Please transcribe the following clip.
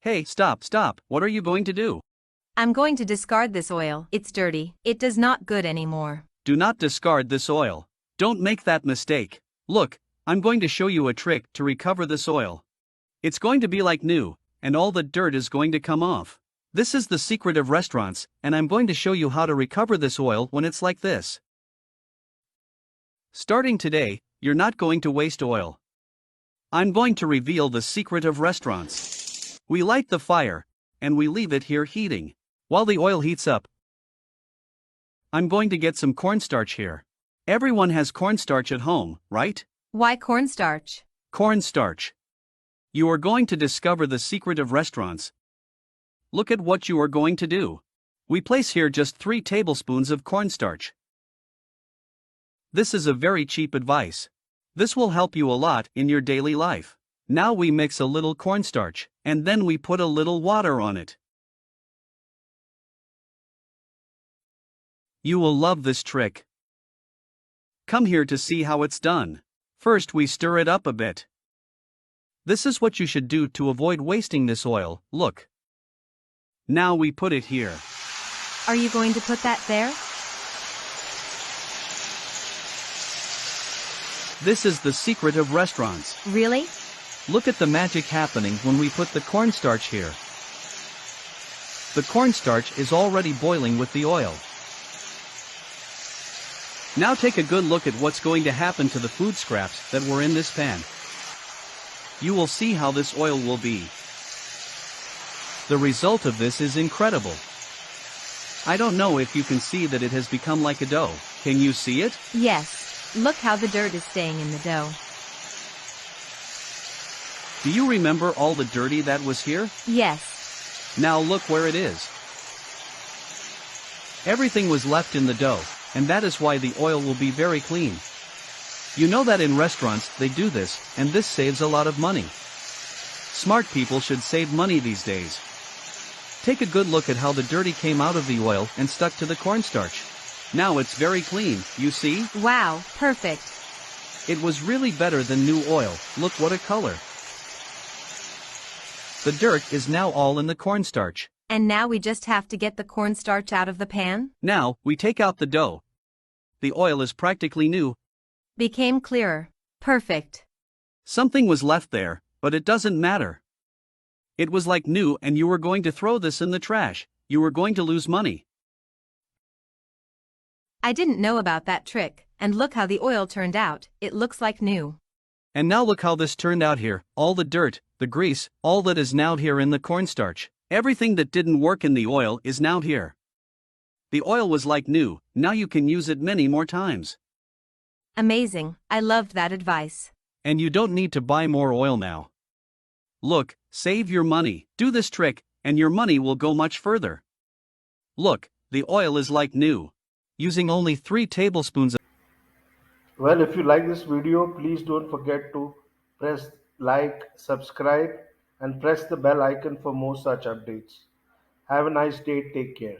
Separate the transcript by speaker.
Speaker 1: Hey, stop. What are you going to do?
Speaker 2: I'm going to discard this oil. It's dirty. It does not good anymore.
Speaker 1: Do not discard this oil. Don't make that mistake. Look, I'm going to show you a trick to recover this oil. It's going to be like new, and all the dirt is going to come off. This is the secret of restaurants, and I'm going to show you how to recover this oil when it's like this. Starting today, you're not going to waste oil. I'm going to reveal the secret of restaurants. We light the fire, and we leave it here heating. While the oil heats up, I'm going to get some cornstarch here. Everyone has cornstarch at home, right?
Speaker 2: Why cornstarch?
Speaker 1: Cornstarch. You are going to discover the secret of restaurants. Look at what you are going to do. We place here just 3 tablespoons of cornstarch. This is a very cheap advice. This will help you a lot in your daily life. Now we mix a little cornstarch, and then we put a little water on it. You will love this trick. Come here to see how it's done. First we stir it up a bit. This is what you should do to avoid wasting this oil, look. Now we put it here.
Speaker 2: Are you going to put that there?
Speaker 1: This is the secret of restaurants.
Speaker 2: Really?
Speaker 1: Look at the magic happening when we put the cornstarch here. The cornstarch is already boiling with the oil. Now take a good look at what's going to happen to the food scraps that were in this pan. You will see how this oil will be. The result of this is incredible. I don't know if you can see that it has become like a dough. Can you see it?
Speaker 2: Yes. Look how the dirt is staying in the dough.
Speaker 1: Do you remember all the dirty that was here?
Speaker 2: Yes.
Speaker 1: Now look where it is. Everything was left in the dough, and that is why the oil will be very clean. You know that in restaurants they do this, and this saves a lot of money. Smart people should save money these days. Take a good look at how the dirty came out of the oil and stuck to the cornstarch. Now it's very clean, you see?
Speaker 2: Wow, perfect.
Speaker 1: It was really better than new oil. Look what a color. The dirt is now all in the cornstarch.
Speaker 2: And now we just have to get the cornstarch out of the pan?
Speaker 1: Now, we take out the dough. The oil is practically new.
Speaker 2: Became clearer. Perfect.
Speaker 1: Something was left there, but it doesn't matter. It was like new and you were going to throw this in the trash. You were going to lose money.
Speaker 2: I didn't know about that trick, and look how the oil turned out. It looks like new.
Speaker 1: And now look how this turned out here. All the dirt, the grease, all that is now here in the cornstarch. Everything that didn't work in the oil is now here. The oil was like new, now you can use it many more times.
Speaker 2: Amazing, I loved that advice.
Speaker 1: And you don't need to buy more oil now. Look, save your money. Do this trick, and your money will go much further. Look, the oil is like new. Using only 3 tablespoons of...
Speaker 3: Well, if you like this video, please don't forget to press like, subscribe, and press the bell icon for more such updates. Have a nice day. Take care.